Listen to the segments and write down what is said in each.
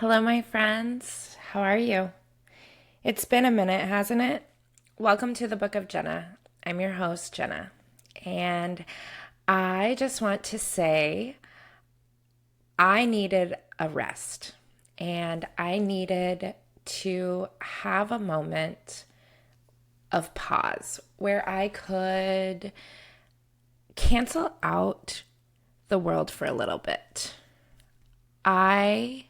Hello, my friends. How are you? It's been a minute, hasn't it? Welcome to the Book of Jenna. I'm your host, Jenna. And I just want to say I needed a rest and I needed to have a moment of pause where I could cancel out the world for a little bit. I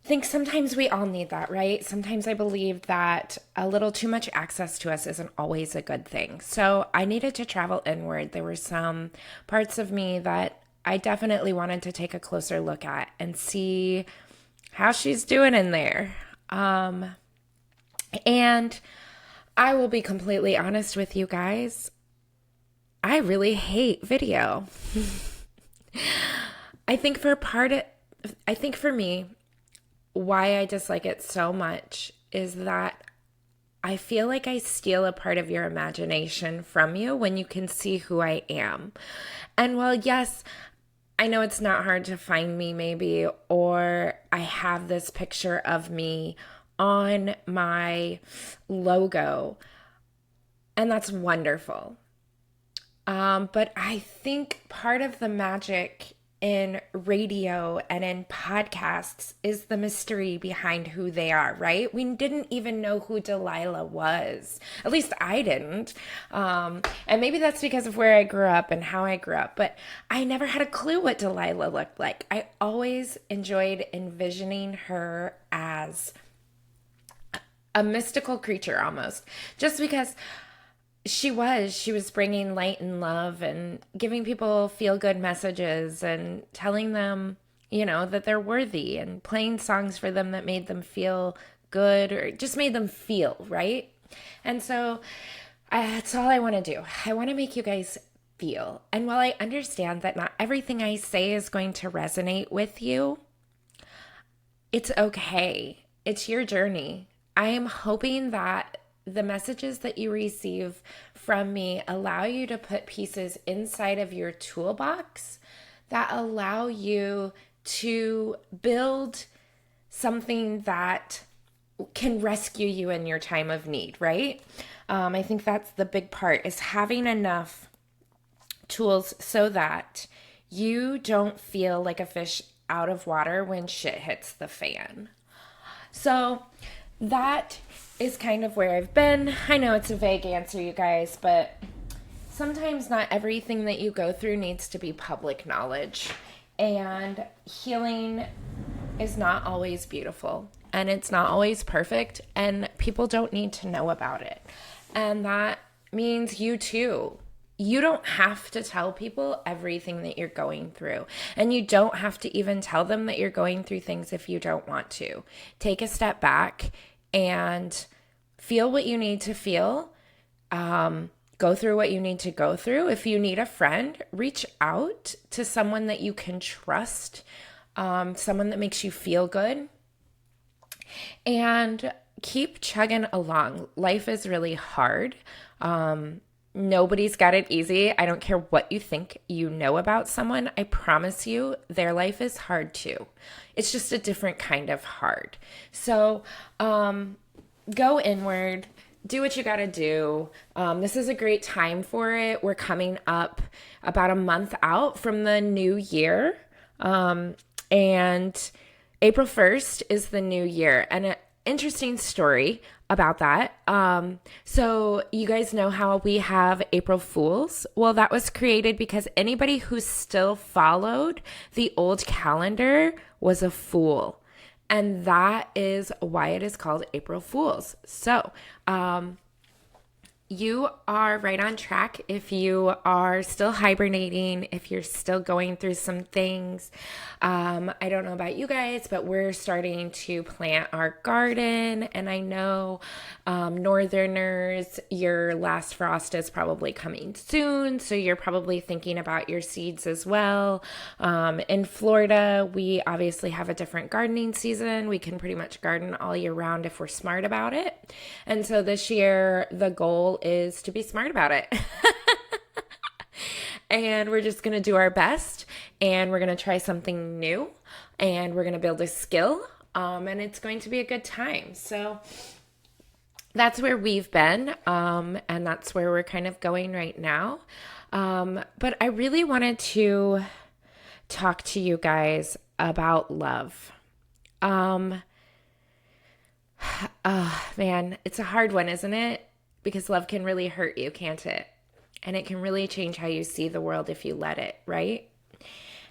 think sometimes we all need that, right? Sometimes I believe that a little too much access to us isn't always a good thing. So I needed to travel inward. There were some parts of me that I definitely wanted to take a closer look at and see how she's doing in there. And I will be completely honest with you guys. I really hate video. I think for part of, I think for me, why I dislike it so much is that I feel like I steal a part of your imagination from you when you can see who I am. And while, yes, I know it's not hard to find me, maybe, or I have this picture of me on my logo, and that's wonderful. But I think part of the magic in radio and in podcasts is the mystery behind who they are, right? We didn't even know who Delilah was. At least I didn't. And maybe that's because of where I grew up and how I grew up, but I never had a clue what Delilah looked like. I always enjoyed envisioning her as a mystical creature almost, just because she was bringing light and love and giving people feel good messages and telling them, that they're worthy and playing songs for them that made them feel good or just made them feel right. And so that's all I want to do. I want to make you guys feel. And while I understand that not everything I say is going to resonate with you, it's okay. It's your journey. I am hoping that the messages that you receive from me allow you to put pieces inside of your toolbox that allow you to build something that can rescue you in your time of need, right? I think that's the big part, is having enough tools so that you don't feel like a fish out of water when shit hits the fan. So that is kind of where I've been. I know it's a vague answer, you guys, but sometimes not everything that you go through needs to be public knowledge. And healing is not always beautiful, and it's not always perfect, and people don't need to know about it. And that means you too. You don't have to tell people everything that you're going through. And you don't have to even tell them that you're going through things if you don't want to. Take a step back and feel what you need to feel. Go through what you need to go through. If you need a friend, reach out to someone that you can trust, someone that makes you feel good, and keep chugging along. Life is really hard. Nobody's got it easy. I don't care what you think you know about someone. I promise you, their life is hard too. It's just a different kind of hard. So, go inward, do what you got to do. This is a great time for it. We're coming up about a month out from the new year. And April 1st is the new year. And an interesting story about that. So you guys know how we have April Fools? Well, that was created because anybody who still followed the old calendar was a fool. And that is why it is called April Fools. So, you are right on track if you are still hibernating, if you're still going through some things. I don't know about you guys, but we're starting to plant our garden. And I know Northerners, your last frost is probably coming soon. So you're probably thinking about your seeds as well. In Florida, we obviously have a different gardening season. We can pretty much garden all year round if we're smart about it. And so this year, the goal is to be smart about it. and we're just going to do our best, and we're going to try something new, and we're going to build a skill, and it's going to be a good time. So that's where we've been, and that's where we're kind of going right now. But I really wanted to talk to you guys about love. Man, it's a hard one, isn't it? Because love can really hurt you, can't it? And it can really change how you see the world if you let it, right?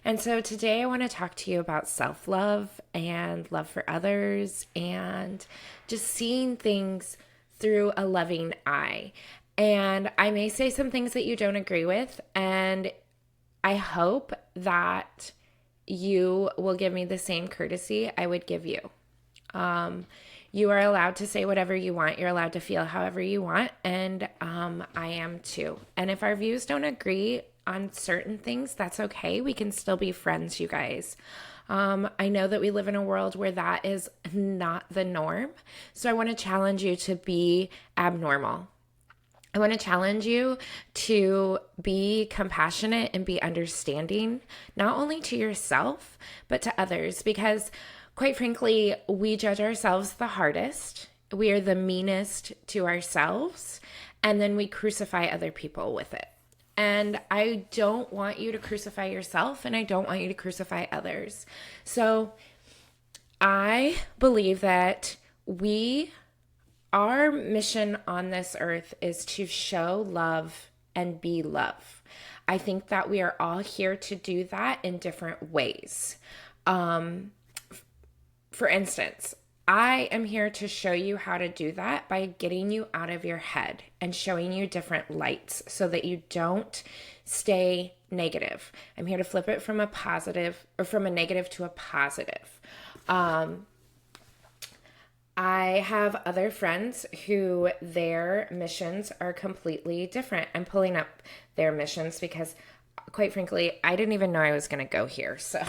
And so today I want to talk to you about self-love and love for others and just seeing things through a loving eye. And I may say some things that you don't agree with, and I hope that you will give me the same courtesy I would give you. You are allowed to say whatever you want. You're allowed to feel however you want, and I am too. And if our views don't agree on certain things, that's okay. We can still be friends, you guys. I know that we live in a world where that is not the norm, so I want to challenge you to be abnormal. I want to challenge you to be compassionate and be understanding, not only to yourself, but to others, because quite frankly, we judge ourselves the hardest. We are the meanest to ourselves, and then we crucify other people with it. And I don't want you to crucify yourself, and I don't want you to crucify others. So I believe that our mission on this earth is to show love and be love. I think that we are all here to do that in different ways. For instance, I am here to show you how to do that by getting you out of your head and showing you different lights so that you don't stay negative. I'm here to flip it from a positive or from a negative to a positive. I have other friends who their missions are completely different. I'm pulling up their missions because, quite frankly, I didn't even know I was going to go here. So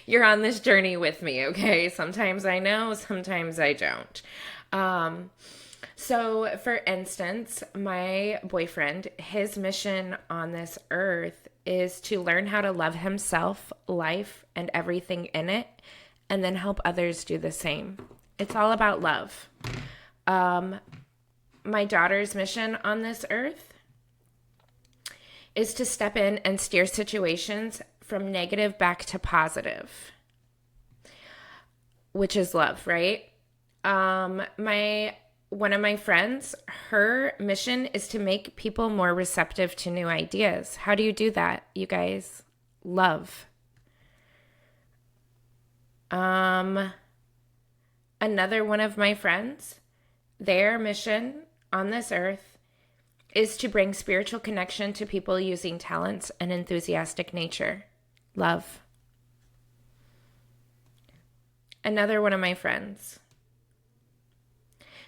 you're on this journey with me, okay? Sometimes I know, sometimes I don't. So, for instance, my boyfriend, his mission on this earth is to learn how to love himself, life, and everything in it, and then help others do the same. It's all about love. My daughter's mission on this earth is to step in and steer situations from negative back to positive, which is love, right? One of my friends, her mission is to make people more receptive to new ideas. How do you do that, you guys? Love. Another one of my friends, their mission on this earth is to bring spiritual connection to people using talents and enthusiastic nature. Love. Another one of my friends,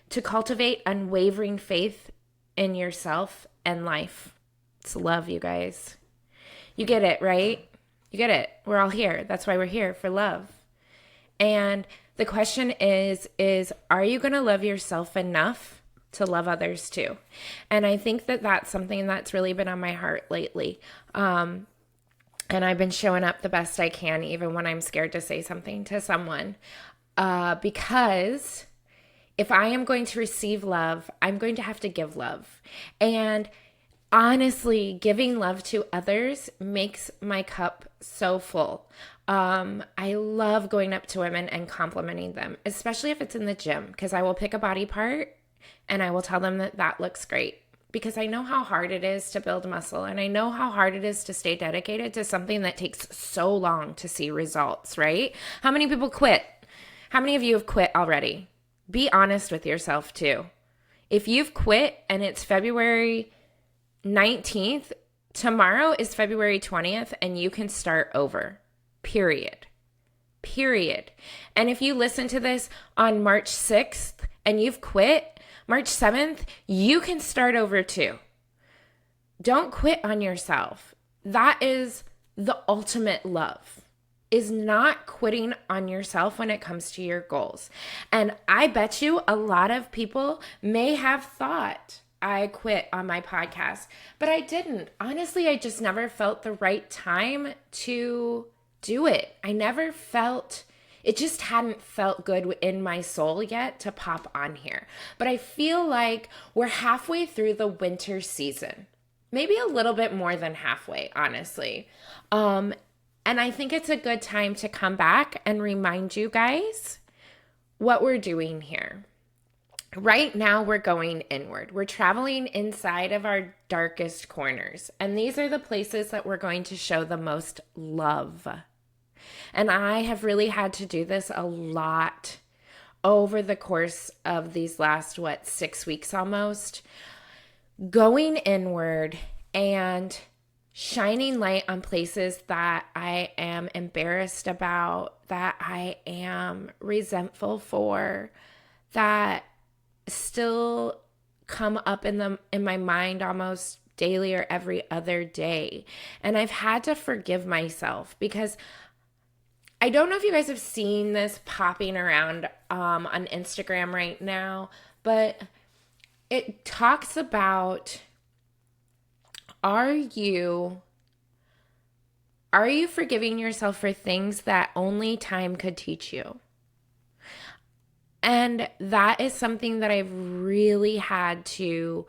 to cultivate unwavering faith in yourself and life. It's love, you guys. You get it, right? You get it. We're all here. That's why we're here, for love. And the question is are you going to love yourself enough to love others too? And I think that that's something that's really been on my heart lately. And I've been showing up the best I can, even when I'm scared to say something to someone. Because if I am going to receive love, I'm going to have to give love. And honestly, giving love to others makes my cup so full. I love going up to women and complimenting them, especially if it's in the gym, because I will pick a body part and I will tell them that that looks great, because I know how hard it is to build muscle, and I know how hard it is to stay dedicated to something that takes so long to see results, right? How many people quit? How many of you have quit already? Be honest with yourself too. If you've quit and it's February 19th, tomorrow is February 20th, and you can start over. Period. And if you listen to this on March 6th and you've quit, March 7th, you can start over too. Don't quit on yourself. That is the ultimate love, is not quitting on yourself when it comes to your goals. And I bet you a lot of people may have thought, I quit on my podcast, but I didn't. Honestly, I just never felt the right time to do it. I never felt, it just hadn't felt good in my soul yet to pop on here. But I feel like we're halfway through the winter season. Maybe a little bit more than halfway, honestly. And I think it's a good time to come back and remind you guys what we're doing here. Right now, we're going inward. We're traveling inside of our darkest corners. And these are the places that we're going to show the most love. And I have really had to do this a lot over the course of these last, 6 weeks almost. Going inward and shining light on places that I am embarrassed about, that I am resentful for, that still come up in my mind almost daily or every other day. And I've had to forgive myself because I don't know if you guys have seen this popping around on Instagram right now, but it talks about, are you forgiving yourself for things that only time could teach you? And that is something that I've really had to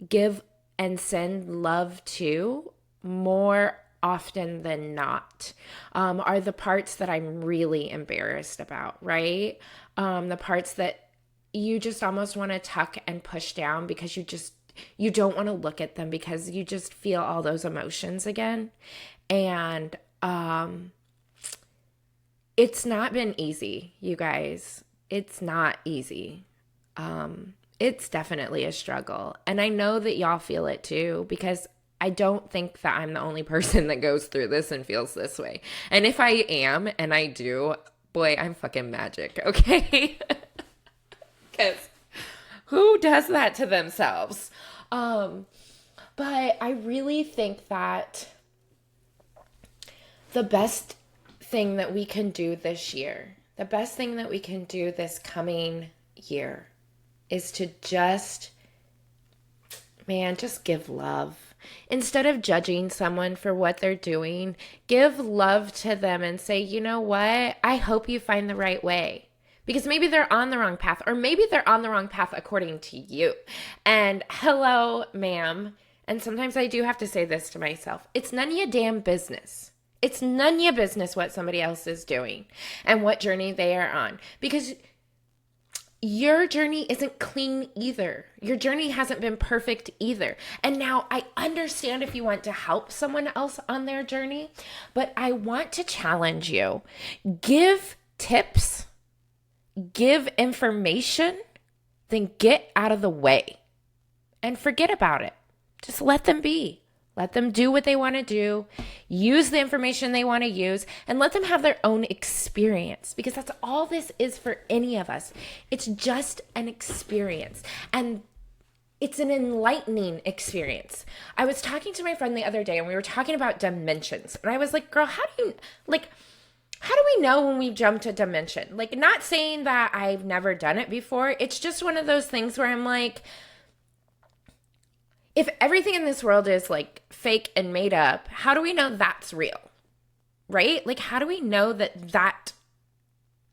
give and send love to more often than not, are the parts that I'm really embarrassed about, right? The parts that you just almost want to tuck and push down because you don't want to look at them because you just feel all those emotions again. And it's not been easy, you guys. It's not easy. It's definitely a struggle. And I know that y'all feel it too, because I don't think that I'm the only person that goes through this and feels this way. And if I am, and I do, boy, I'm fucking magic, okay? Because who does that to themselves? But I really think that the best thing that we can do this year, the best thing that we can do this coming year is to just give love. Instead of judging someone for what they're doing, give love to them and say, you know what? I hope you find the right way. Because maybe they're on the wrong path, or maybe they're on the wrong path according to you. And hello, ma'am. And sometimes I do have to say this to myself. It's none of your damn business. It's none of your business what somebody else is doing and what journey they are on. Because your journey isn't clean either. Your journey hasn't been perfect either. And now I understand if you want to help someone else on their journey, but I want to challenge you. Give tips, give information, then get out of the way and forget about it. Just let them be. Let them do what they want to do, use the information they want to use, and let them have their own experience, because that's all this is for any of us. It's just an experience, and it's an enlightening experience. I was talking to my friend the other day, and we were talking about dimensions, and I was like, girl, how do we know when we've jumped a dimension? Like, not saying that I've never done it before. It's just one of those things where I'm like, if everything in this world is like fake and made up, how do we know that's real? Right? Like, how do we know that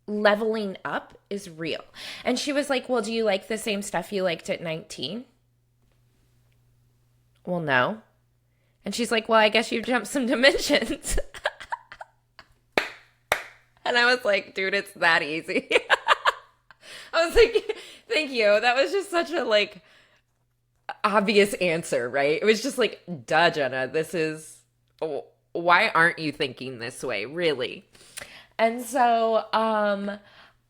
leveling up is real? And she was like, well, do you like the same stuff you liked at 19? Well, no. And she's like, well, I guess you've jumped some dimensions. And I was like, dude, it's that easy. I was like, thank you. That was just such a obvious answer, right? It was just like, duh, Jenna, why aren't you thinking this way, really? And so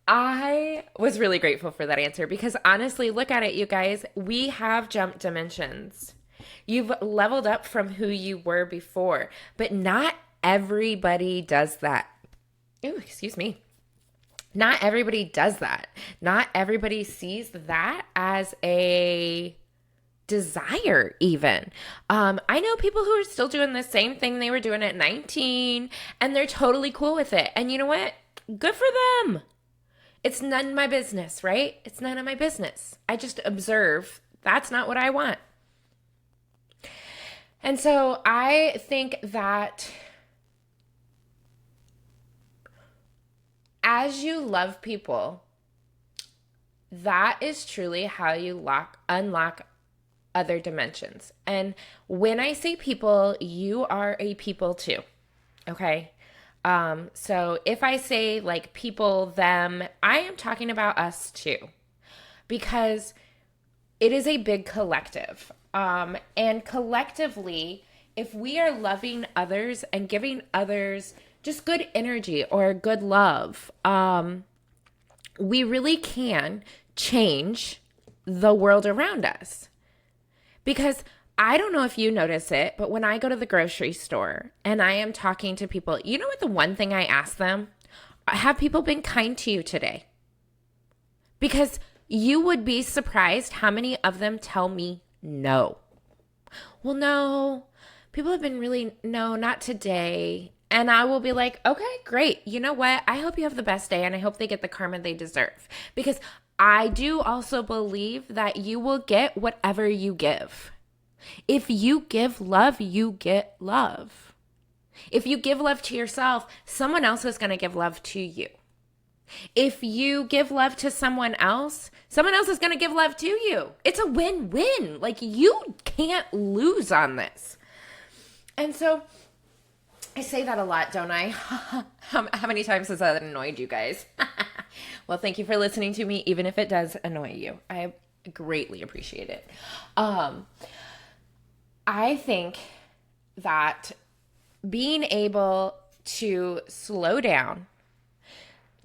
I was really grateful for that answer, because honestly, look at it, you guys. We have jumped dimensions. You've leveled up from who you were before, but not everybody does that. Ooh, excuse me. Not everybody does that. Not everybody sees that as a desire even. I know people who are still doing the same thing they were doing at 19, and they're totally cool with it. And you know what? Good for them. It's none of my business, right? It's none of my business. I just observe That's not what I want. And so I think that as you love people, that is truly how you unlock other dimensions. And when I say people, you are a people too. Okay. So if I say like people, them, I am talking about us too, because it is a big collective. And collectively, if we are loving others and giving others just good energy or good love, we really can change the world around us. Because I don't know if you notice it, but when I go to the grocery store and I am talking to people, you know what the one thing I ask them? Have people been kind to you today? Because you would be surprised how many of them tell me no. Well, no, people have been no, not today. And I will be like, okay, great. You know what? I hope you have the best day and I hope they get the karma they deserve. Because I do also believe that you will get whatever you give. If you give love, you get love. If you give love to yourself, someone else is going to give love to you. If you give love to someone else is going to give love to you. It's a win-win. Like, you can't lose on this. And so I say that a lot, don't I? How many times has that annoyed you guys? Well, thank you for listening to me, even if it does annoy you. I greatly appreciate it. I think that being able to slow down,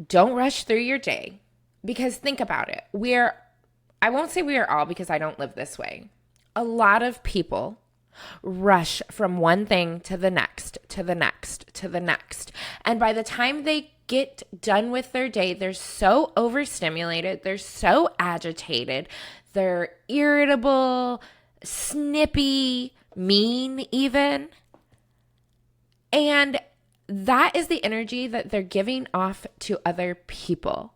don't rush through your day, because think about it. I won't say we are all, because I don't live this way. A lot of people rush from one thing to the next, to the next, to the next. And by the time they get done with their day, they're so overstimulated, they're so agitated, they're irritable, snippy, mean even. And that is the energy that they're giving off to other people.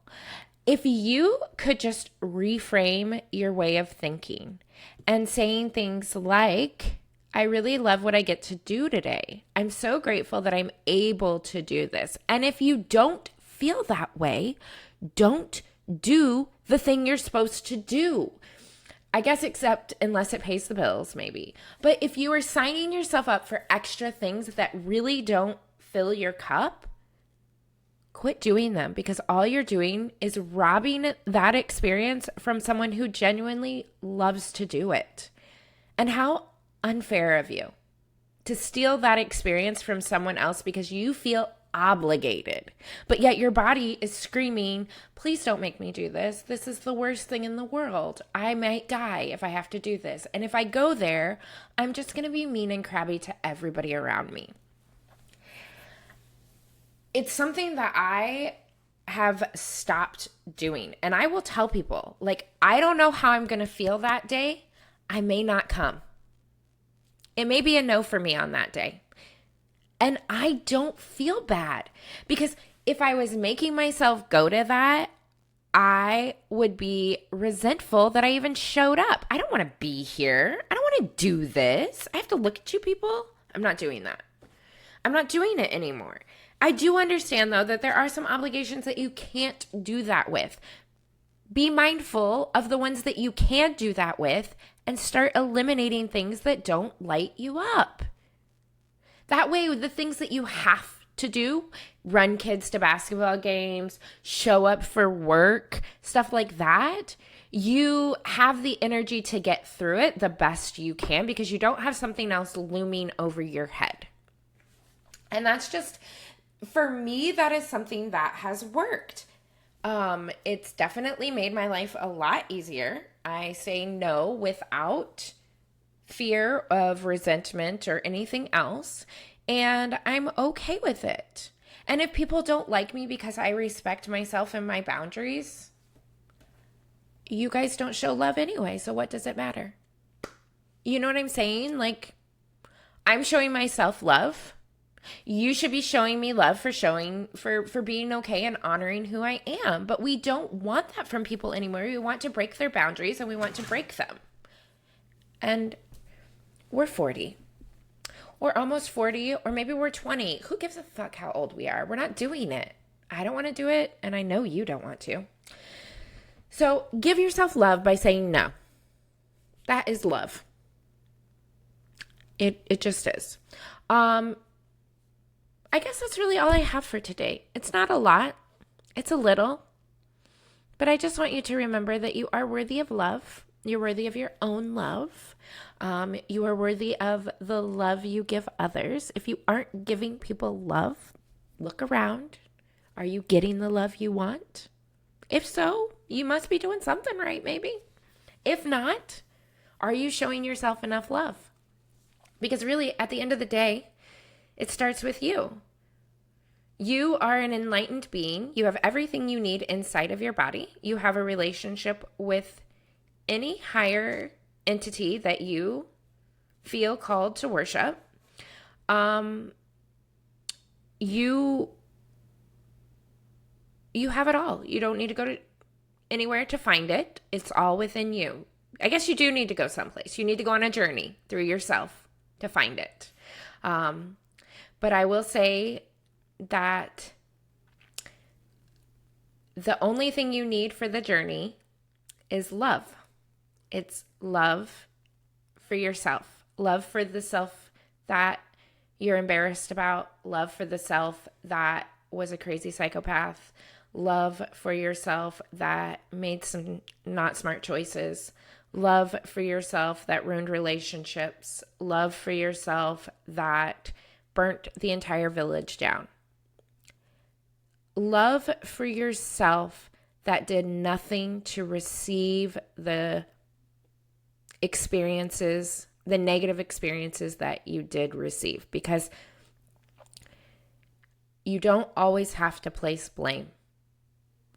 If you could just reframe your way of thinking and saying things like, I really love what I get to do today. I'm so grateful that I'm able to do this. And if you don't feel that way, don't do the thing you're supposed to do. I guess except unless it pays the bills, maybe. But if you are signing yourself up for extra things that really don't fill your cup, quit doing them, because all you're doing is robbing that experience from someone who genuinely loves to do it. And how unfair of you to steal that experience from someone else because you feel obligated. But yet your body is screaming, please don't make me do this. This is the worst thing in the world. I might die if I have to do this. And if I go there, I'm just going to be mean and crabby to everybody around me. It's something that I have stopped doing. And I will tell people, like, I don't know how I'm going to feel that day. I may not come. It may be a no for me on that day. And I don't feel bad, because if I was making myself go to that, I would be resentful that I even showed up. I don't want to be here. I don't want to do this. I have to look at you people. I'm not doing that. I'm not doing it anymore. I do understand, though, that there are some obligations that you can't do that with. Be mindful of the ones that you can do that with and start eliminating things that don't light you up. That way, the things that you have to do, run kids to basketball games, show up for work, stuff like that, you have the energy to get through it the best you can because you don't have something else looming over your head. And that's just, for me, that is something that has worked. It's definitely made my life a lot easier. I say no without fear of resentment or anything else, and I'm okay with it. And if people don't like me because I respect myself and my boundaries, you guys don't show love anyway, so what does it matter? You know what I'm saying? Like, I'm showing myself love. You should be showing me love for being okay and honoring who I am. But we don't want that from people anymore. We want to break their boundaries and we want to break them. And we're 40. Or almost 40, or maybe we're 20. Who gives a fuck how old we are? We're not doing it. I don't want to do it, and I know you don't want to. So give yourself love by saying no. That is love. It just is. I guess that's really all I have for today. It's not a lot. It's a little. But I just want you to remember that you are worthy of love. You're worthy of your own love. You are worthy of the love you give others. If you aren't giving people love, look around. Are you getting the love you want? If so, you must be doing something right, maybe. If not, are you showing yourself enough love? Because really, at the end of the day, it starts with you. You are an enlightened being. You have everything you need inside of your body. You have a relationship with any higher entity that you feel called to worship. You have it all. You don't need to go to anywhere to find it. It's all within you. I guess you do need to go someplace. You need to go on a journey through yourself to find it. But I will say that the only thing you need for the journey is love. It's love for yourself, love for the self that you're embarrassed about, love for the self that was a crazy psychopath, love for yourself that made some not smart choices, love for yourself that ruined relationships, love for yourself that burnt the entire village down. Love for yourself that did nothing to receive the experiences, the negative experiences that you did receive, because you don't always have to place blame.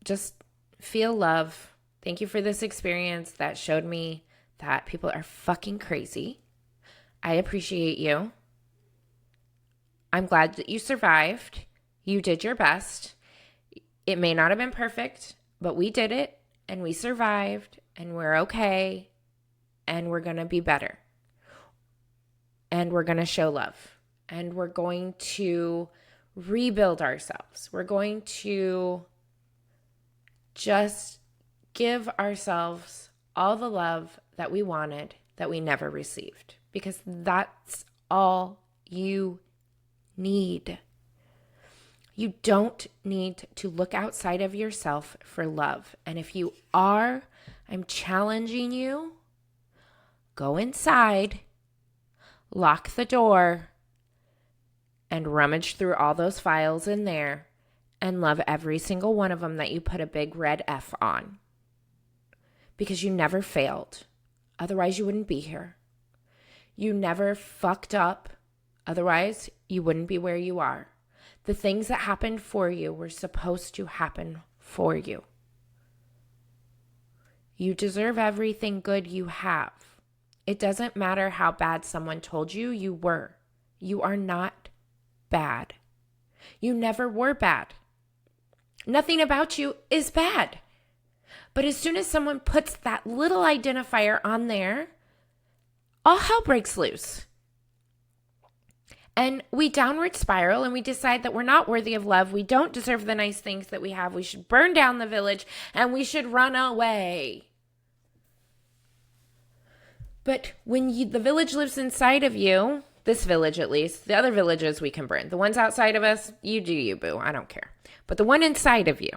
Just feel love. Thank you for this experience that showed me that people are fucking crazy. I appreciate you. I'm glad that you survived. You did your best. It may not have been perfect, but we did it and we survived and we're okay and we're going to be better. And we're going to show love and we're going to rebuild ourselves. We're going to just give ourselves all the love that we wanted that we never received, because that's all you need. You don't need to look outside of yourself for love. And if you are, I'm challenging you, go inside, lock the door, and rummage through all those files in there and love every single one of them that you put a big red F on. Because you never failed. Otherwise, you wouldn't be here. You never fucked up. Otherwise, you wouldn't be where you are. The things that happened for you were supposed to happen for you. You deserve everything good you have. It doesn't matter how bad someone told you you were. You are not bad. You never were bad. Nothing about you is bad. But as soon as someone puts that little identifier on there, all hell breaks loose. And we downward spiral and we decide that we're not worthy of love. We don't deserve the nice things that we have. We should burn down the village and we should run away. But when the village lives inside of you, this village at least, the other villages we can burn. The ones outside of us, you do you, boo. I don't care. But the one inside of you,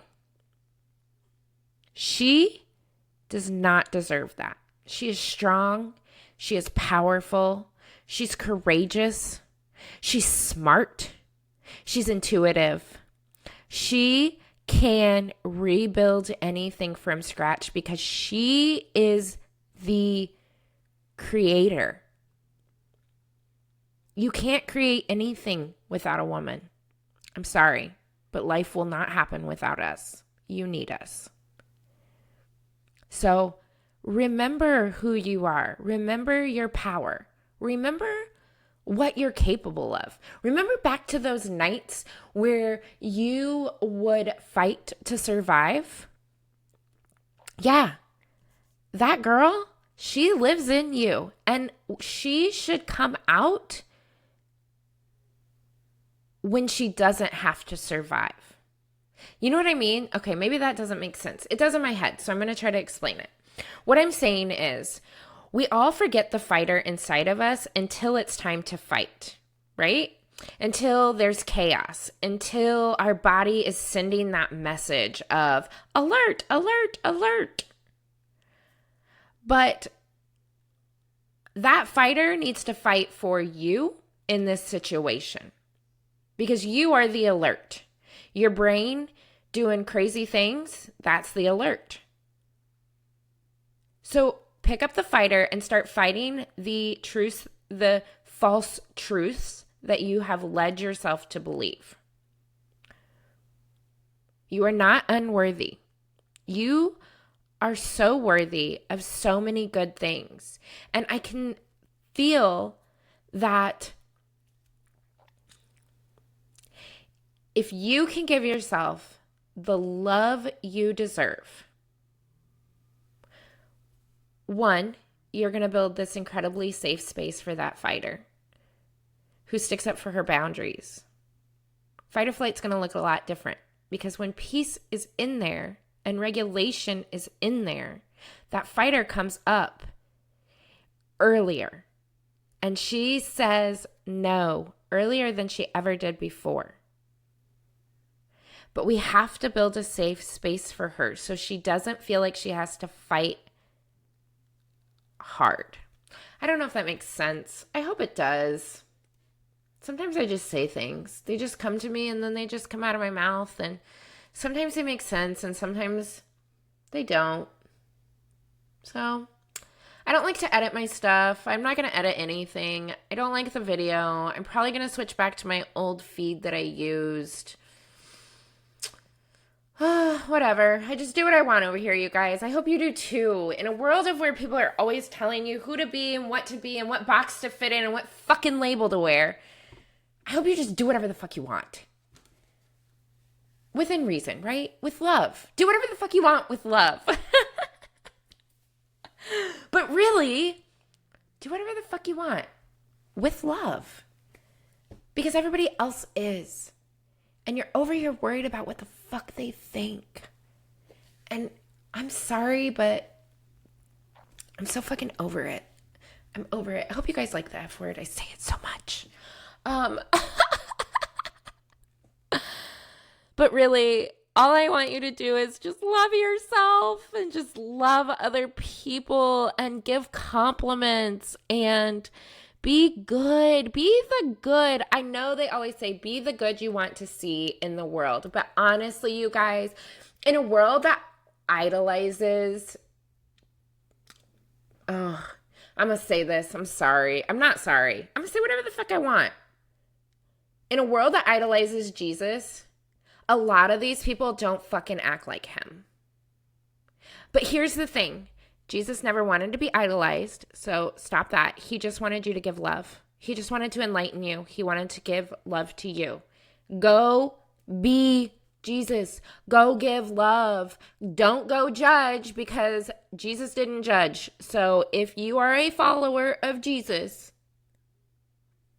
she does not deserve that. She is strong. She is powerful. She's courageous. She's smart. She's intuitive. She can rebuild anything from scratch because she is the creator. You can't create anything without a woman. I'm sorry, but life will not happen without us. You need us. So remember who you are. Remember your power. Remember what you're capable of. Remember back to those nights where you would fight to survive? Yeah, that girl, She lives in you, and she should come out when she doesn't have to survive. You know what I mean? Okay, maybe that doesn't make sense. It does in my head, so I'm going to try to explain it. What I'm saying is, we all forget the fighter inside of us until it's time to fight, right? Until there's chaos, until our body is sending that message of alert, alert, alert. But that fighter needs to fight for you in this situation because you are the alert. Your brain doing crazy things, that's the alert. So pick up the fighter and start fighting the truths, the false truths that you have led yourself to believe. You are not unworthy. You are so worthy of so many good things. And I can feel that if you can give yourself the love you deserve, one, you're going to build this incredibly safe space for that fighter who sticks up for her boundaries. Fight or flight's going to look a lot different because when peace is in there, and regulation is in there, that fighter comes up earlier. And she says no earlier than she ever did before. But we have to build a safe space for her so she doesn't feel like she has to fight hard. I don't know if that makes sense. I hope it does. Sometimes I just say things. They just come to me and then they just come out of my mouth, and sometimes they make sense and sometimes they don't. So I don't like to edit my stuff. I'm not going to edit anything. I don't like the video. I'm probably going to switch back to my old feed that I used. Whatever. I just do what I want over here, you guys. I hope you do too. In a world of where people are always telling you who to be and what box to fit in and what fucking label to wear, I hope you just do whatever the fuck you want. Within reason, right? With love. Do whatever the fuck you want with love. But really, do whatever the fuck you want with love. Because everybody else is. And you're over here worried about what the fuck they think. And I'm sorry, but I'm so fucking over it. I'm over it. I hope you guys like the F word. I say it so much. But really, all I want you to do is just love yourself and just love other people and give compliments and be good. Be the good. I know they always say be the good you want to see in the world. But honestly, you guys, in a world that idolizes, I'm going to say this. I'm sorry. I'm not sorry. I'm going to say whatever the fuck I want. In a world that idolizes Jesus, a lot of these people don't fucking act like him. But here's the thing. Jesus never wanted to be idolized, so stop that. He just wanted you to give love. He just wanted to enlighten you. He wanted to give love to you. Go be Jesus. Go give love. Don't go judge because Jesus didn't judge. So if you are a follower of Jesus,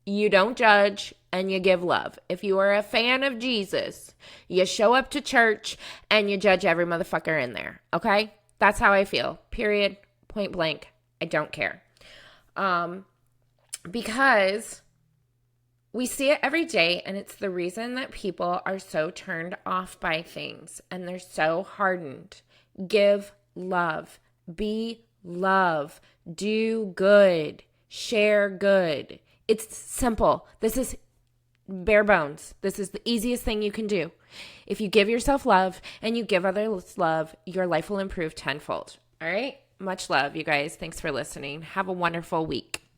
you don't judge and you give love. If you are a fan of Jesus, you show up to church and you judge every motherfucker in there. Okay? That's how I feel. Period. Point blank. I don't care. Because we see it every day, and it's the reason that people are so turned off by things and they're so hardened. Give love. Be love. Do good. Share good. It's simple. This is bare bones. This is the easiest thing you can do. If you give yourself love and you give others love, your life will improve tenfold. All right? Much love, you guys. Thanks for listening. Have a wonderful week.